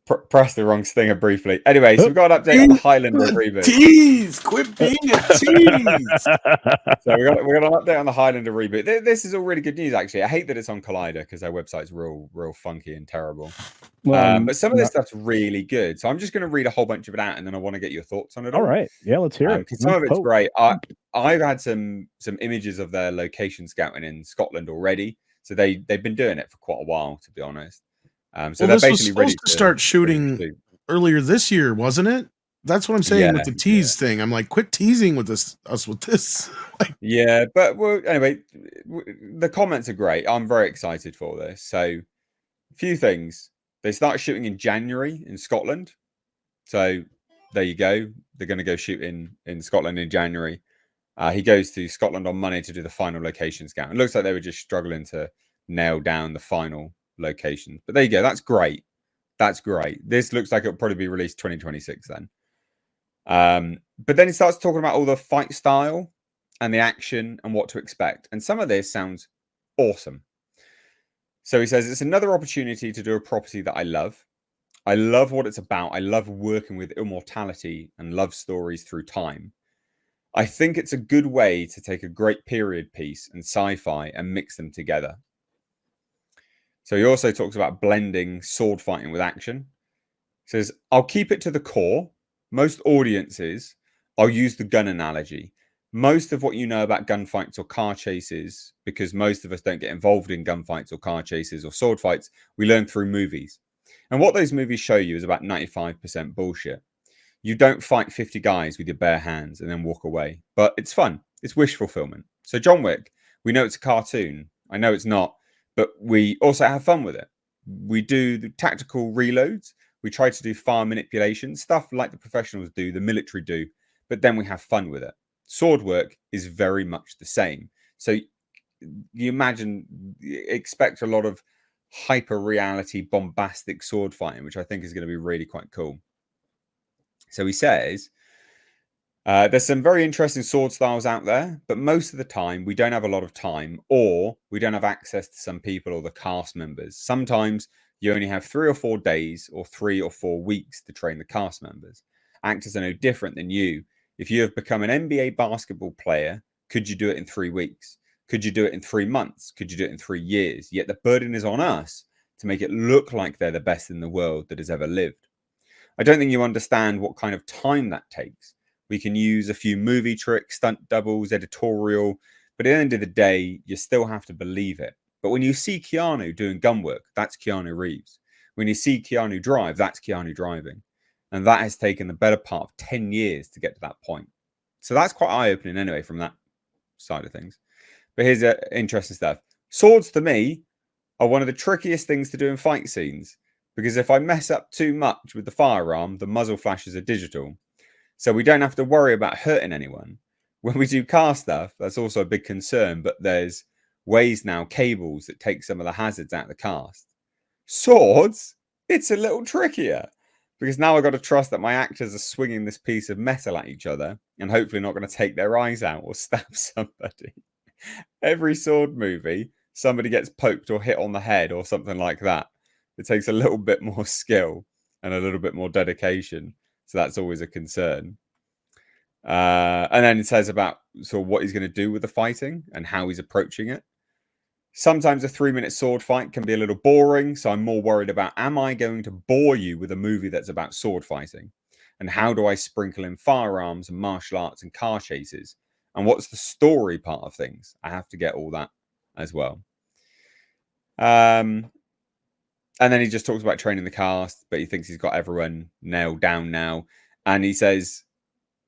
press the wrong stinger briefly. Anyway, so we've got an update on the Highlander reboot. Tease! Quit being a tease! So we got an update on the Highlander reboot. This is all really good news, actually. I hate that it's on Collider because their website's real funky and terrible. But some of this stuff's really good. So I'm just going to read a whole bunch of it out, and then I want to get your thoughts on it all. All right. Yeah, let's hear it. Because some of it's great. I've had some images of their location scouting in Scotland already. So they've been doing it for quite a while, to be honest. So they're basically ready to start shooting earlier this year, wasn't it? That's what I'm saying with the tease thing. I'm like, quit teasing with us with this. Yeah, but anyway, the comments are great. I'm very excited for this. So, a few things. They start shooting in January in Scotland. So there you go. They're going to go shoot in Scotland in January. He goes to Scotland on Monday to do the final location scout. It looks like they were just struggling to nail down the final locations. But there you go. That's great. That's great. This looks like it'll probably be released 2026 then. But then he starts talking about all the fight style and the action and what to expect. And some of this sounds awesome. So he says, it's another opportunity to do a property that I love. I love what it's about. I love working with immortality and love stories through time. I think it's a good way to take a great period piece and sci-fi and mix them together. So he also talks about blending sword fighting with action. He says, I'll keep it to the core. Most audiences, I'll use the gun analogy. Most of what you know about gunfights or car chases, because most of us don't get involved in gunfights or car chases or sword fights, we learn through movies. And what those movies show you is about 95% bullshit. You don't fight 50 guys with your bare hands and then walk away. But it's fun. It's wish fulfillment. So John Wick, we know it's a cartoon. I know it's not, but we also have fun with it. We do the tactical reloads. We try to do fire manipulation, stuff like the professionals do, the military do, but then we have fun with it. Sword work is very much the same. So you expect a lot of hyper reality, bombastic sword fighting, which I think is going to be really quite cool. So he says, there's some very interesting sword styles out there, but most of the time we don't have a lot of time, or we don't have access to some people or the cast members. Sometimes you only have 3 or 4 days or 3 or 4 weeks to train the cast members. Actors are no different than you. If you have become an NBA basketball player, could you do it in 3 weeks? Could you do it in 3 months? Could you do it in 3 years? Yet the burden is on us to make it look like they're the best in the world that has ever lived. I don't think you understand what kind of time that takes. We can use a few movie tricks, stunt doubles, editorial, but at the end of the day, you still have to believe it. But when you see Keanu doing gun work, that's Keanu Reeves. When you see Keanu drive, that's Keanu driving. And that has taken the better part of 10 years to get to that point. So that's quite eye-opening anyway from that side of things. But here's interesting stuff. Swords, to me, are one of the trickiest things to do in fight scenes. Because if I mess up too much with the firearm, the muzzle flashes are digital. So we don't have to worry about hurting anyone. When we do car stuff, that's also a big concern. But there's ways now, cables that take some of the hazards out of the cast. Swords, it's a little trickier. Because now I've got to trust that my actors are swinging this piece of metal at each other and hopefully not going to take their eyes out or stab somebody. Every sword movie, somebody gets poked or hit on the head or something like that. It takes a little bit more skill and a little bit more dedication. So that's always a concern. And then it says about sort of what he's going to do with the fighting and how he's approaching it. Sometimes a 3-minute sword fight can be a little boring, so I'm more worried about, am I going to bore you with a movie that's about sword fighting? And how do I sprinkle in firearms and martial arts and car chases? And what's the story part of things? I have to get all that as well. And then he just talks about training the cast, but he thinks he's got everyone nailed down now. And he says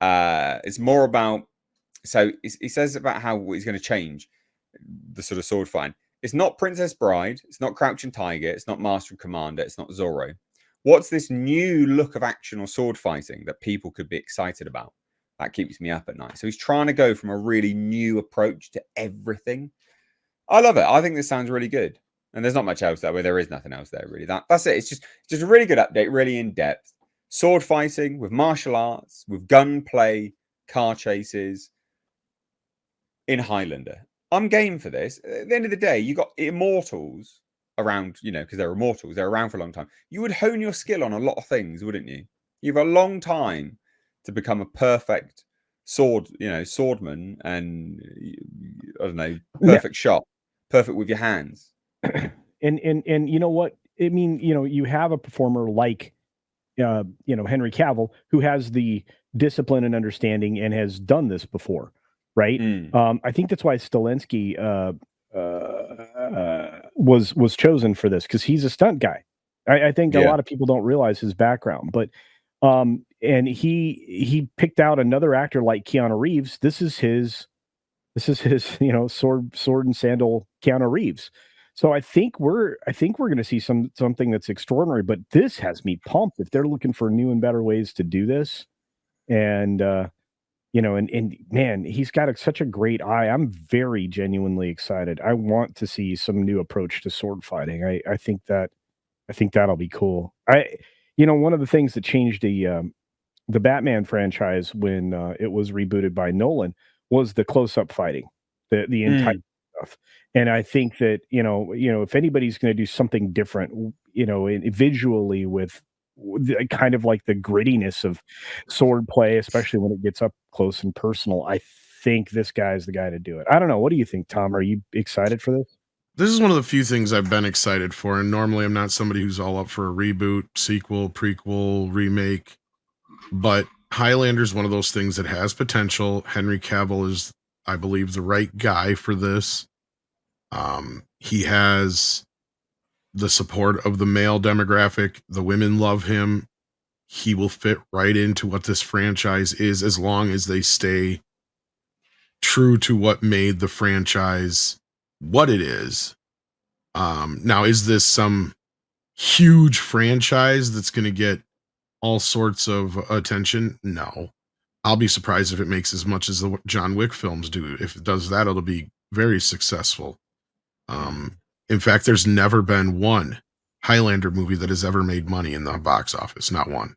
it's more about, so he says about how he's going to change the sort of sword fighting. It's not Princess Bride. It's not Crouching Tiger. It's not Master and Commander. It's not Zorro. What's this new look of action or sword fighting that people could be excited about? That keeps me up at night. So he's trying to go from a really new approach to everything. I love it. I think this sounds really good. And there's not much else there. Where there is nothing else there, really. That's it. It's just a really good update, really in depth. Sword fighting with martial arts, with gunplay, car chases in Highlander. I'm game for this. At the end of the day, you got Immortals around, because they're immortals, they're around for a long time. You would hone your skill on a lot of things, wouldn't you? You have a long time to become a perfect swordsman, and I don't know, perfect shot, perfect with your hands. And you know what? I mean, you have a performer like Henry Cavill, who has the discipline and understanding and has done this before, right? I think that's why Zelensky was chosen for this, because he's a stunt guy. I think a lot of people don't realize his background, but and he picked out another actor like Keanu Reeves. This is his sword and sandal Keanu Reeves. So I think we're going to see something that's extraordinary. But this has me pumped if they're looking for new and better ways to do this. And and man, he's got such a great eye. I'm very genuinely excited. I want to see some new approach to sword fighting. I think that'll be cool. One of the things that changed the Batman franchise when it was rebooted by Nolan was the close-up fighting, the entire stuff. And I think that if anybody's going to do something different, visually with kind of like the grittiness of sword play, especially when it gets up close and personal, I think this guy's the guy to do it. I don't know. What do you think, Tom? Are you excited for this? This is one of the few things I've been excited for, and normally I'm not somebody who's all up for a reboot, sequel, prequel, remake, but Highlander is one of those things that has potential. Henry Cavill is, I believe, the right guy for this. He has the support of the male demographic. The women love him. He will fit right into what this franchise is, as long as they stay true to what made the franchise what it is. Now, is this some huge franchise that's going to get all sorts of attention? No. I'll be surprised if it makes as much as the John Wick films do. If it does that, it'll be very successful. In fact, there's never been one Highlander movie that has ever made money in the box office. Not one.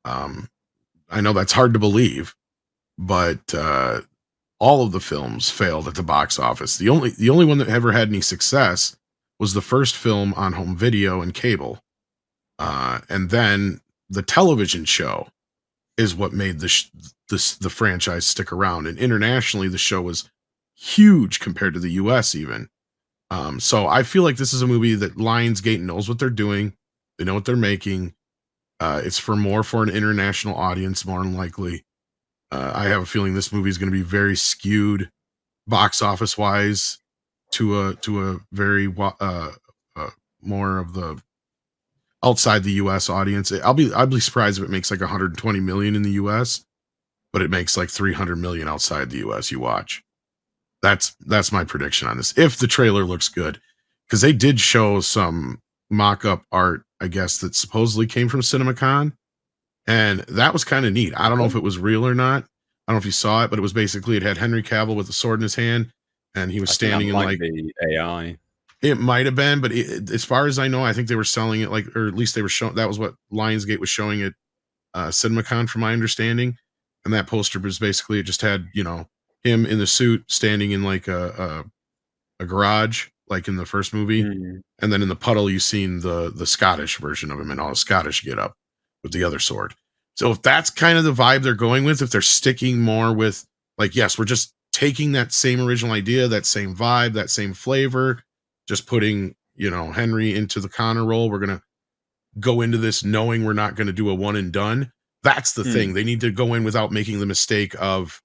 I know that's hard to believe, but all of the films failed at the box office. The only one that ever had any success was the first film on home video and cable. And then the television show is what made the franchise stick around. And internationally, the show was huge compared to the US even. So I feel like this is a movie that Lionsgate knows what they're doing. They know what they're making. It's for an international audience, more than likely. I have a feeling this movie is going to be very skewed box office wise to a very more of the outside the US audience. I'd be surprised if it makes like 120 million in the US, but it makes like 300 million outside the US. You watch. That's my prediction on this. If the trailer looks good, because they did show some mock-up art, I guess, that supposedly came from CinemaCon, and that was kind of neat. I don't know if it was real or not. I don't know if you saw it, but it was basically, it had Henry Cavill with a sword in his hand, and he was standing in like the AI. It might have been, but as far as I know, I think they were selling it like, or at least they were showing, that was what Lionsgate was showing at CinemaCon, from my understanding. And that poster was basically, it just had, him in the suit standing in like a garage, like in the first movie. Mm. And then in the puddle, you've seen the Scottish version of him and all the Scottish get up with the other sword. So if that's kind of the vibe they're going with, if they're sticking more with like, yes, we're just taking that same original idea, that same vibe, that same flavor, just putting, Henry into the Connor role. We're going to go into this knowing we're not going to do a one and done. That's the thing. They need to go in without making the mistake of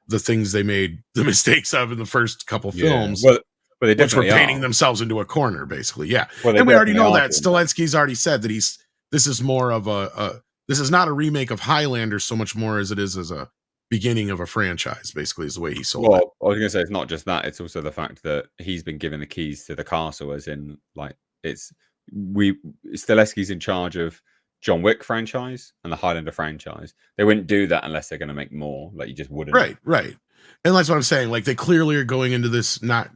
the things they made the mistakes of in the first couple films. Well, they which were definitely painting are. themselves into a corner, basically. Yeah. Well, and we already know that. doing Zelensky's already said that this is more of this is not a remake of Highlander so much more as it is as a beginning of a franchise, basically, is the way he sold it. Well, I was going to say, it's not just that, it's also the fact that he's been given the keys to the castle, as in, like, Stileski's in charge of John Wick franchise and the Highlander franchise. They wouldn't do that unless they're going to make more. Like, you just wouldn't. Right. And that's what I'm saying. Like, they clearly are going into this they're not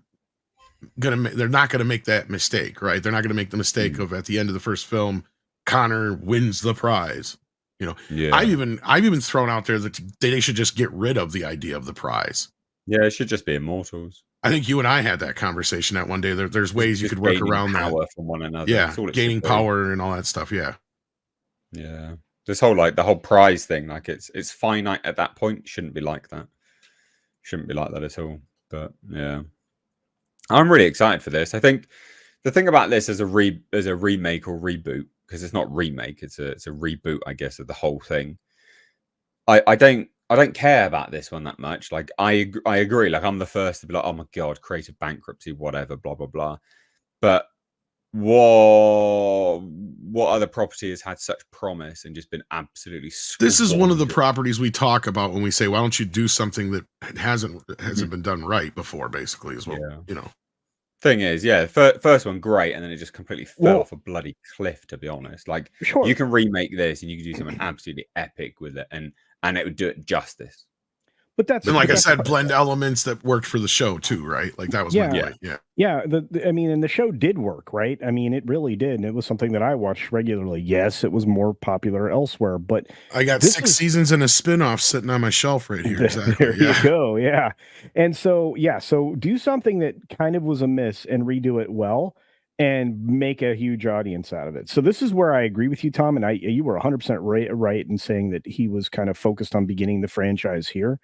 going to make that mistake, right? They're not going to make the mistake of, at the end of the first film, Connor wins the prize. Yeah. I've even thrown out there that they should just get rid of the idea of the prize. Yeah, it should just be immortals. I think you and I had that conversation that one day. There's ways you Just could work gaining around that. power from one another. Yeah, That's all it gaining should be. power and all that stuff. Yeah. Yeah. This whole the whole prize thing, like it's finite at that point. Shouldn't be like that. Shouldn't be like that at all. But yeah. I'm really excited for this. I think the thing about this as a remake or reboot, because it's not remake, it's a reboot, I guess, of the whole thing. I don't care about this one that much. Like I agree. Like I'm the first to be like, oh my god, creative bankruptcy, whatever, blah blah blah. But what other property has had such promise and just been absolutely This is one of the squandered? properties we talk about when we say, why don't you do something that hasn't been done right before, basically, is what, Thing is, yeah, first one great, and then it just completely fell off a bloody cliff, to be honest. Like Sure. you can remake this and you can do something absolutely epic with it, and it would do it justice. But that's and like I said, blend elements that worked for the show too, right? Like that was my point. Yeah. I mean, and the show did work, right? I mean, it really did, and it was something that I watched regularly. Yes, it was more popular elsewhere, but I got 6 seasons and a spin-off sitting on my shelf right here. Exactly. There you go. Yeah, and so so do something that kind of was amiss and redo it well, and make a huge audience out of it. So this is where I agree with you, Tom, and you were 100% right in saying that he was kind of focused on beginning the franchise here.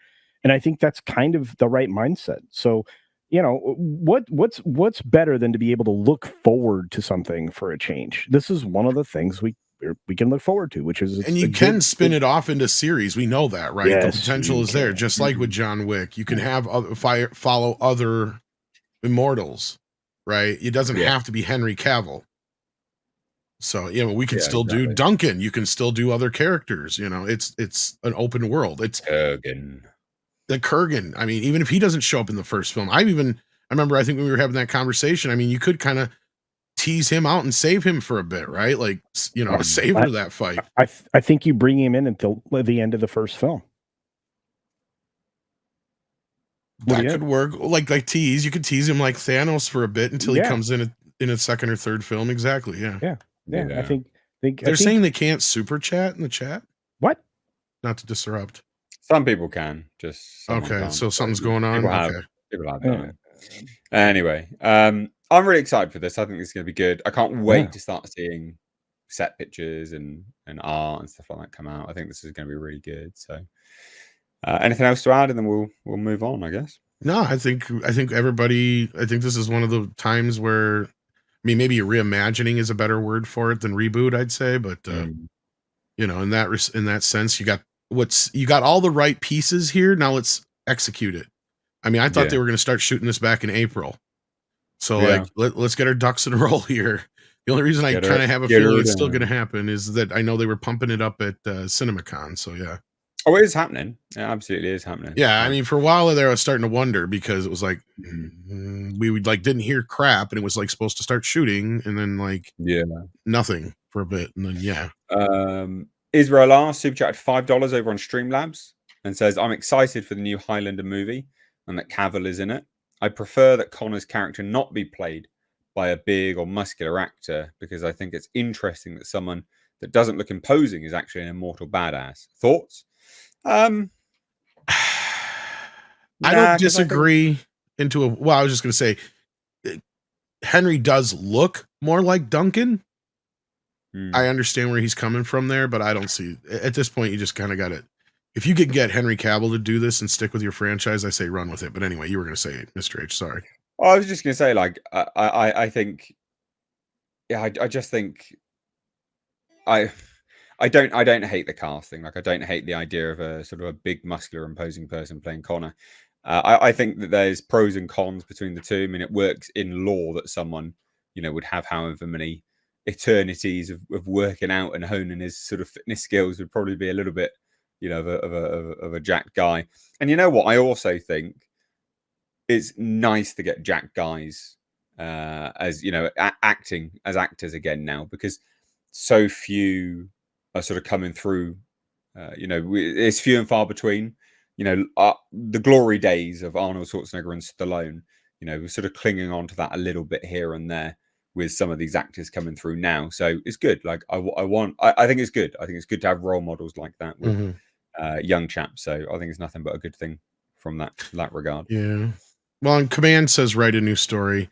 And I think that's kind of the right mindset. So, what's better than to be able to look forward to something for a change? This is one of the things we can look forward to, which is, and you can spin it off into series. We know that, right? Yes, the potential is there, just like with John Wick. You can have follow other immortals, right? It doesn't have to be Henry Cavill. So we can still do Duncan. You can still do other characters. It's an open world. It's the Kurgan. I mean, even if he doesn't show up in the first film, I remember, I think when we were having that conversation, I mean, you could kind of tease him out and save him for a bit, right? Like, savor that fight. I think you bring him in until the end of the first film. That could work. Like tease. You could tease him like Thanos for a bit until he comes in a second or third film. Exactly. Yeah. I think they're saying they can't super chat in the chat. What? Not to disrupt. Some people can. Just okay. So something's going on. People have done. Anyway, I'm really excited for this. I think this is going to be good. I can't wait to start seeing set pictures and art and stuff like that come out. I think this is going to be really good. So, anything else to add, and then we'll move on, I guess. No, I think everybody. I think this is one of the times where, I mean, maybe reimagining is a better word for it than reboot, I'd say. But in that sense, you got all the right pieces here. Now let's execute it. I mean, I thought they were going to start shooting this back in April. So let's get our ducks in a row here. The only reason I kind of have a feeling it's still going to happen is that I know they were pumping it up at CinemaCon. So yeah. Oh, it is happening. It absolutely is happening. Yeah, I mean, for a while there, I was starting to wonder because it was like we didn't hear crap, and it was like supposed to start shooting, and then nothing for a bit, and then Israel R super chatted $5 over on Streamlabs and says, "I'm excited for the new Highlander movie and that Cavill is in it. I prefer that Connor's character not be played by a big or muscular actor because I think it's interesting that someone that doesn't look imposing is actually an immortal badass." Thoughts? I don't disagree. I was just going to say, Henry does look more like Duncan. I understand where he's coming from there, but I don't see at this point. You just kind of got it. If you could get Henry Cavill to do this and stick with your franchise, I say run with it. But anyway, you were going to say it, Mr. H. Sorry. I was just going to say, I think, I just think, I don't hate the casting. Like, I don't hate the idea of a sort of a big, muscular, imposing person playing Connor. I think that there's pros and cons between the two. I mean, it works in law that someone, would have however many eternities of working out and honing his sort of fitness skills would probably be a little bit, of a jacked guy. And you know what? I also think it's nice to get jacked guys as acting as actors again now, because so few are sort of coming through. It's few and far between. The glory days of Arnold Schwarzenegger and Stallone. We're sort of clinging on to that a little bit here and there with some of these actors coming through now. So it's good. Like I think it's good. I think it's good to have role models like that with young chaps. So I think it's nothing but a good thing from that regard. Yeah. Well, and Command says write a new story.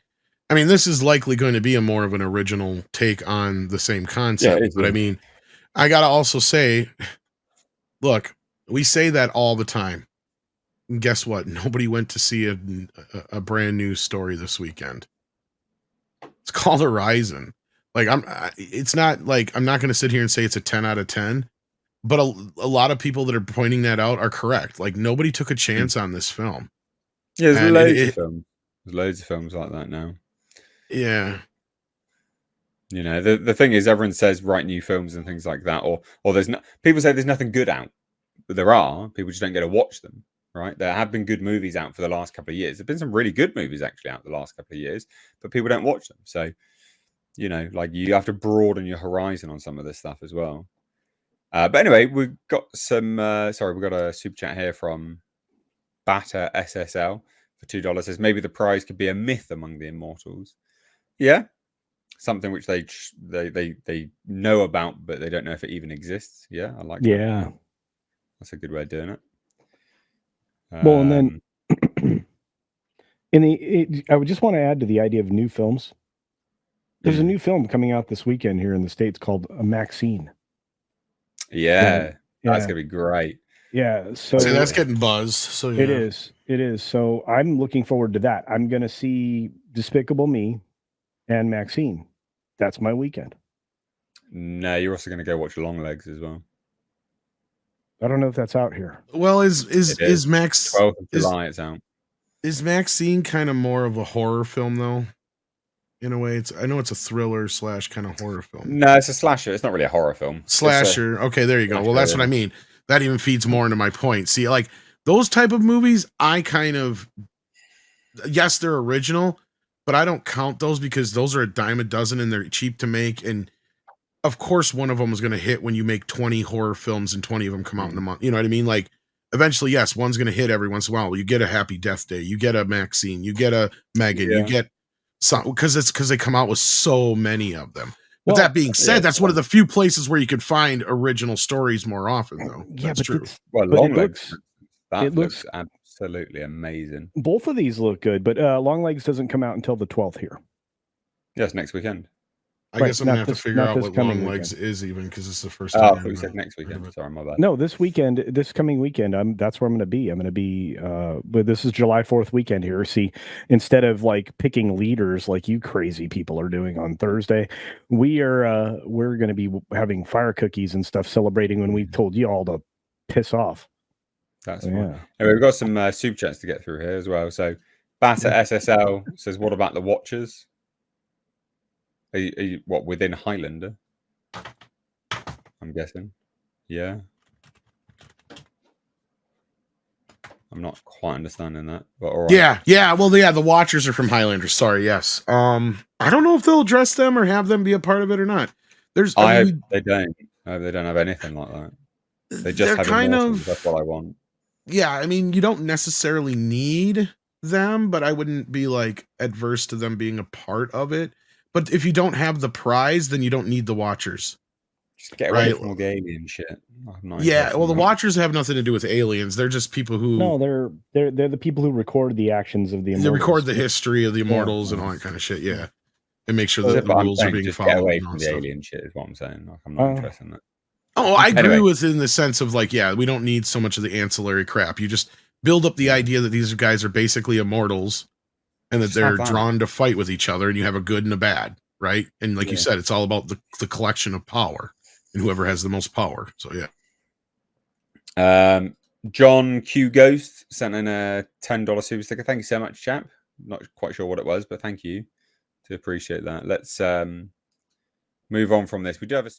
I mean, this is likely going to be a more of an original take on the same concept. it is, But I yeah. mean, I gotta also say, look, we say that all the time. And guess what? Nobody went to see a brand new story this weekend. It's called Horizon. Like it's not like I'm not going to sit here and say it's a 10 out of 10, but a lot of people that are pointing that out are correct. Like nobody took a chance on this film. Yeah, there's And loads of films. There's loads of films like that now. Yeah. You know, the thing is, everyone says write new films and things like that, or there's no, people say there's nothing good out, but there are. People just don't get to watch them, right? There have been good movies out for the last couple of years. There've been some really good movies actually out the last couple of years, but people don't watch them. So, you know, like you have to broaden your horizon on some of this stuff as well. But anyway, we've got some. We've got a super chat here from Batter SSL for $2. Says maybe the prize could be a myth among the immortals. Yeah. Something which they know about, but they don't know if it even exists. Yeah, I like that. Yeah. That's a good way of doing it. Well, and then I would just want to add to the idea of new films. There's a new film coming out this weekend here in the States called Maxine. Yeah, that's gonna be great. Yeah, so that's getting buzz. So yeah. It is. So I'm looking forward to that. I'm going to see Despicable Me and Maxine. That's my weekend. No, you're also going to go watch Longlegs as well. I don't know if that's out here. Well, is Max 12th of July? It's out. Is Maxine kind of more of a horror film though? In a way, I know it's a thriller / kind of horror film. No, it's a slasher. It's not really a horror film. Slasher. Okay, there you go. Well, that's what I mean. That even feeds more into my point. See, like those type of movies, yes, they're original, but I don't count those because those are a dime a dozen and they're cheap to make. And of course, one of them is going to hit when you make 20 horror films and 20 of them come out in a month. You know what I mean? Like eventually, yes, one's going to hit every once in a while. You get a Happy Death Day, you get a Maxine, you get a Megan, you get some because they come out with so many of them. But that being said, that's one of the few places where you could find original stories more often, though. Yeah, that's true. Well, Longlegs, that looks absolutely amazing. Both of these look good, but Longlegs doesn't come out until the 12th here. Yes, next weekend. I guess I'm going to have to figure out what Longlegs is even because it's the first time. Oh, I thought you said next weekend. Sorry, my bad. No, this coming weekend, that's where I'm going to be. I'm going to be, but this is July 4th weekend here. See, instead of like picking leaders like you crazy people are doing on Thursday, we're going to be having fire cookies and stuff celebrating when we told you all to piss off. That's fine. Yeah. Anyway, we've got some super chats to get through here as well. So, Batter SSL says, "What about the Watchers? Are you what within Highlander? I'm guessing. Yeah. I'm not quite understanding that, but all right. Yeah. Well, the Watchers are from Highlander. Sorry, yes. I don't know if they'll address them or have them be a part of it or not. They don't. They don't have anything like that. They just have kind of. That's what I want. Yeah, I mean, you don't necessarily need them, but I wouldn't be like adverse to them being a part of it. But if you don't have the prize, then you don't need the Watchers. Just get away from all the alien shit. Yeah, well, the Watchers have nothing to do with aliens. They're just people who. No, they're the people who record the actions of the immortals. They record the history of the immortals and all that kind of shit. Yeah, and make sure that the rules are being followed. Get away from the alien shit is what I'm saying. Like, I'm not interested in that. Oh, I agree with it in the sense of like, yeah, we don't need so much of the ancillary crap. You just build up the idea that these guys are basically immortals and that they're drawn to fight with each other, and you have a good and a bad, right? And like you said, it's all about the collection of power and whoever has the most power. So yeah. John Q Ghost sent in a $10 super sticker. Thank you so much, chap. Not quite sure what it was, but thank you. To appreciate that. Let's move on from this. We do have a